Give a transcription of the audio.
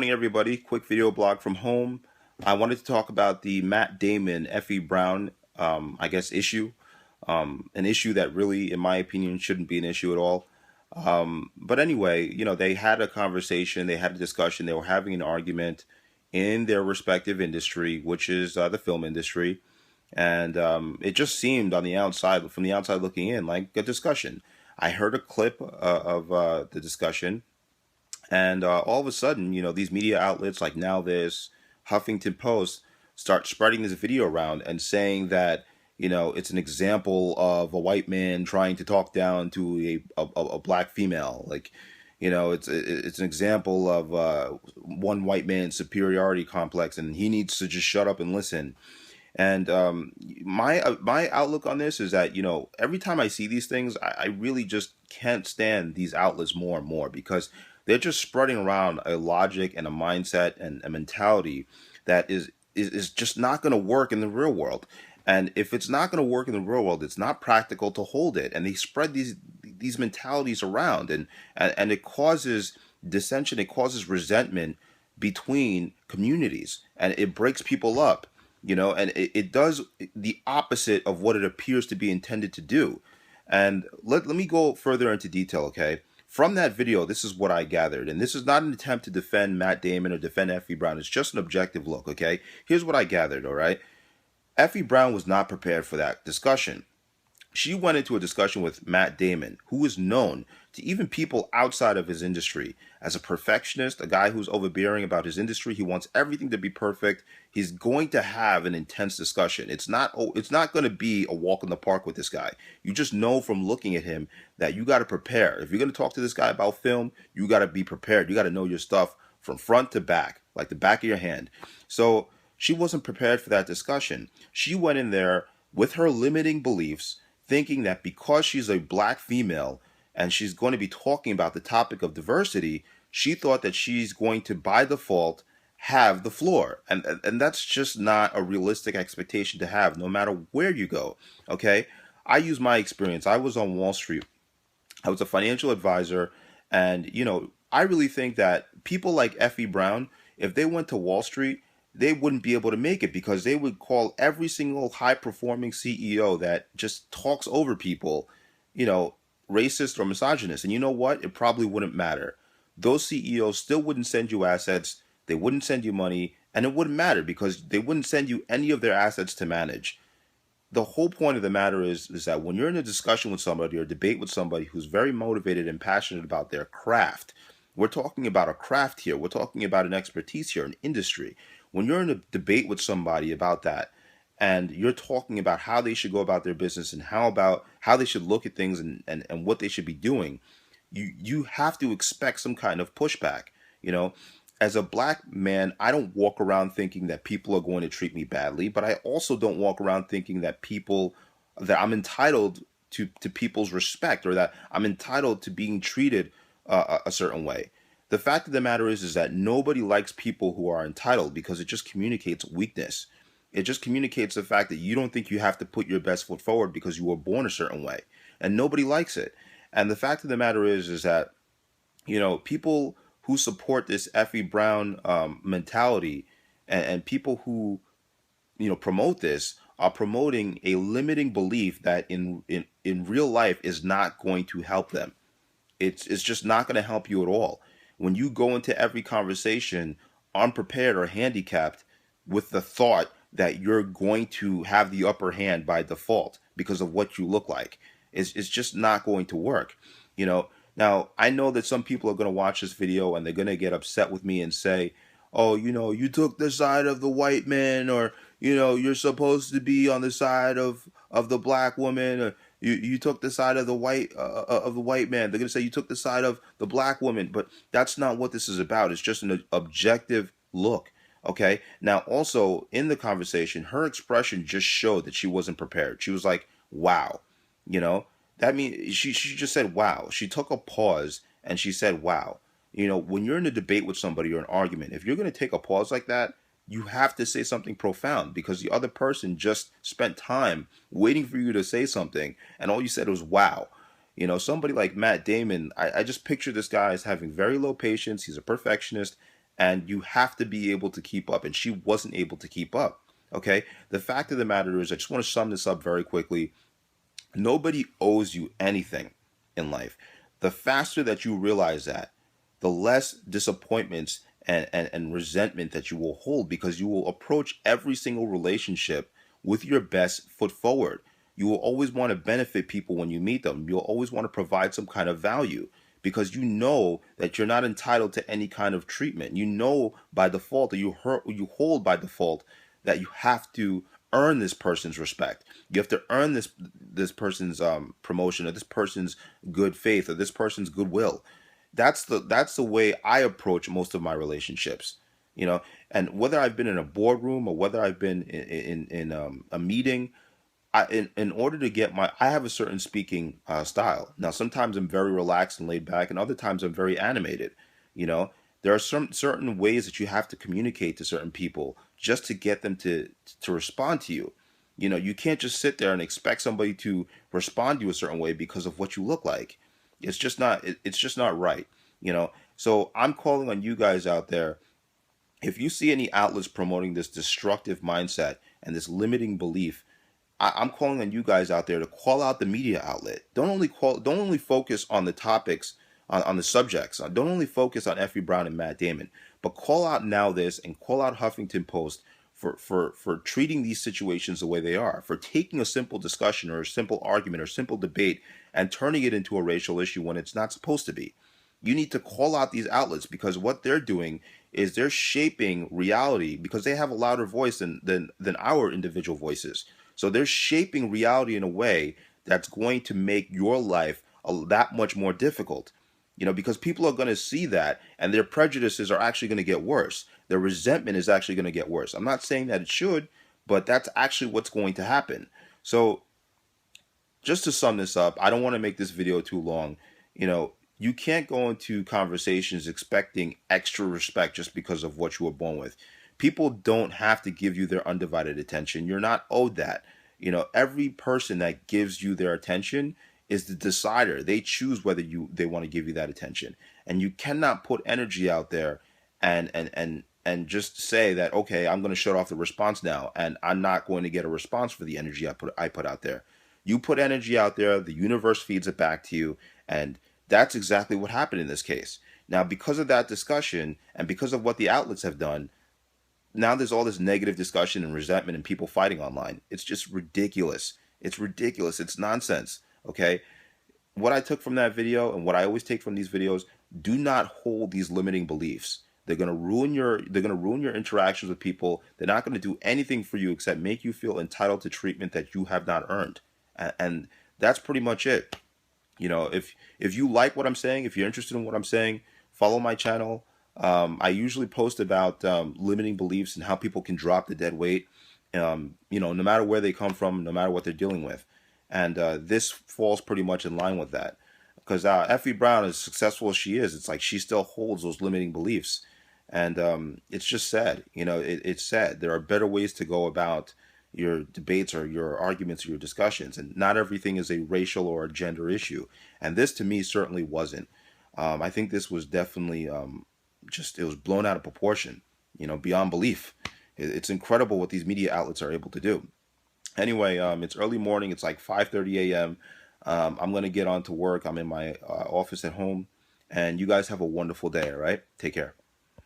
morning, everybody. Quick video blog from home. I wanted to talk about the Matt Damon, Effie Brown, issue. An issue that really, in my opinion, shouldn't be an issue at all. But anyway, they had a conversation, they had a discussion, they were having an argument in their respective industry, which is the film industry. And it just seemed on the outside, from the outside looking in, like a discussion. I heard a clip of the discussion, and all of a sudden, these media outlets like Now This, Huffington Post start spreading this video around and saying that, it's an example of a white man trying to talk down to a black female. Like, it's an example of one white man's superiority complex, and he needs to just shut up and listen. And my outlook on this is that every time I see these things, I really just can't stand these outlets more and more because they're just spreading around a logic and a mindset and a mentality that is just not going to work in the real world. And if it's not going to work in the real world, it's not practical to hold it. And they spread these mentalities around, and it causes dissension, it causes resentment between communities, and it breaks people up. And it does the opposite of what it appears to be intended to do. And let me go further into detail, okay? From that video, this is what I gathered. And this is not an attempt to defend Matt Damon or defend Effie Brown. It's just an objective look, okay? Here's what I gathered, all right? Effie Brown was not prepared for that discussion. She went into a discussion with Matt Damon, who is known to even people outside of his industry as a perfectionist, a guy who's overbearing about his industry. He wants everything to be perfect. He's going to have an intense discussion. It's not going to be a walk in the park with this guy. You just know from looking at him that you got to prepare. If you're going to talk to this guy about film, you got to be prepared. You got to know your stuff from front to back, like the back of your hand. So she wasn't prepared for that discussion. She went in there with her limiting beliefs, thinking that because she's a black female and she's going to be talking about the topic of diversity, she thought that she's going to, by default, have the floor. And that's just not a realistic expectation to have, no matter where you go. Okay? I use my experience. I was on Wall Street. I was a financial advisor. And, I really think that people like Effie Brown, if they went to Wall Street, they wouldn't be able to make it because they would call every single high-performing CEO that just talks over people, racist or misogynist. And you know what? It probably wouldn't matter. Those CEOs still wouldn't send you assets, they wouldn't send you money, and it wouldn't matter because they wouldn't send you any of their assets to manage. The whole point of the matter is that when you're in a discussion with somebody or a debate with somebody who's very motivated and passionate about their craft, we're talking about a craft here, we're talking about an expertise here, an industry. When you're in a debate with somebody about that, and you're talking about how they should go about their business and how they should look at things and what they should be doing, you have to expect some kind of pushback. As a black man, I don't walk around thinking that people are going to treat me badly, but I also don't walk around thinking that I'm entitled to people's respect, or that I'm entitled to being treated a certain way. The fact of the matter is that nobody likes people who are entitled because it just communicates weakness. It just communicates the fact that you don't think you have to put your best foot forward because you were born a certain way, and nobody likes it. And the fact of the matter is that people who support this Effie Brown mentality, and people who promote this are promoting a limiting belief that in real life is not going to help them. It's just not going to help you at all. When you go into every conversation unprepared or handicapped with the thought that you're going to have the upper hand by default because of what you look like, it's just not going to work. Now, I know that some people are going to watch this video and they're going to get upset with me and say, oh, you took the side of the white man, or, you're supposed to be on the side of the black woman, or you took the side of the white man. They're going to say you took the side of the black woman, but that's not what this is about. It's just an objective look. Okay. Now, also in the conversation, her expression just showed that she wasn't prepared. She was like, wow, that means she just said, wow. She took a pause and she said, wow. When you're in a debate with somebody or an argument, if you're going to take a pause like that, you have to say something profound because the other person just spent time waiting for you to say something, and all you said was wow. Somebody like Matt Damon, I just picture this guy as having very low patience. He's a perfectionist, and you have to be able to keep up, and she wasn't able to keep up. Okay, the fact of the matter is, I just want to sum this up very quickly. Nobody owes you anything in life. The faster that you realize that, the less disappointments and resentment that you will hold, because you will approach every single relationship with your best foot forward. You will always want to benefit people when you meet them. You'll always want to provide some kind of value, because you know that you're not entitled to any kind of treatment. You know by default, that you hold by default, that you have to earn this person's respect. You have to earn this person's promotion, or this person's good faith, or this person's goodwill. That's the way I approach most of my relationships. You know, and whether I've been in a boardroom or whether I've been in a meeting, in order to get I have a certain speaking style. Now, sometimes I'm very relaxed and laid back, and other times I'm very animated. You know, there are some certain ways that you have to communicate to certain people just to get them to respond to you. You know, you can't just sit there and expect somebody to respond to you a certain way because of what you look like. It's just not right. You know, so I'm calling on you guys out there. If you see any outlets promoting this destructive mindset and this limiting belief, I'm calling on you guys out there to call out the media outlet. Don't only focus on the topics, on the subjects. Don't only focus on Effie Brown and Matt Damon, but call out Now This and call out Huffington Post for treating these situations the way they are, for taking a simple discussion or a simple argument or simple debate and turning it into a racial issue when it's not supposed to be. You need to call out these outlets, because what they're doing is they're shaping reality, because they have a louder voice than our individual voices. So they're shaping reality in a way that's going to make your life that much more difficult. You know, because people are going to see that, and their prejudices are actually going to get worse. Their resentment is actually going to get worse. I'm not saying that it should, but that's actually what's going to happen. So just to sum this up, I don't want to make this video too long. You know, you can't go into conversations expecting extra respect just because of what you were born with. People don't have to give you their undivided attention. You're not owed that. You know, every person that gives you their attention is the decider. They choose whether they want to give you that attention. And you cannot put energy out there and just say that, okay, I'm going to shut off the response now, and I'm not going to get a response for the energy I put out there. You put energy out there, the universe feeds it back to you, and that's exactly what happened in this case. Now, because of that discussion and because of what the outlets have done, now there's all this negative discussion and resentment and people fighting online. It's just ridiculous. It's ridiculous. It's nonsense. Okay? What I took from that video, and what I always take from these videos, do not hold these limiting beliefs. They're going to ruin your interactions with people. They're not going to do anything for you except make you feel entitled to treatment that you have not earned. And that's pretty much it. You know, if you like what I'm saying, if you're interested in what I'm saying, follow my channel. I usually post about limiting beliefs and how people can drop the dead weight, you know, no matter where they come from, no matter what they're dealing with. And this falls pretty much in line with that. Because Effie Brown, as successful as she is, it's like she still holds those limiting beliefs. And it's just sad. You know, it's sad. There are better ways to go about your debates or your arguments or your discussions. And not everything is a racial or a gender issue. And this, to me, certainly wasn't. I think this was definitely it was blown out of proportion, you know, beyond belief. It's incredible what these media outlets are able to do. Anyway, it's early morning. It's like 5:30 a.m. I'm going to get on to work. I'm in my office at home. And you guys have a wonderful day, all right? Take care.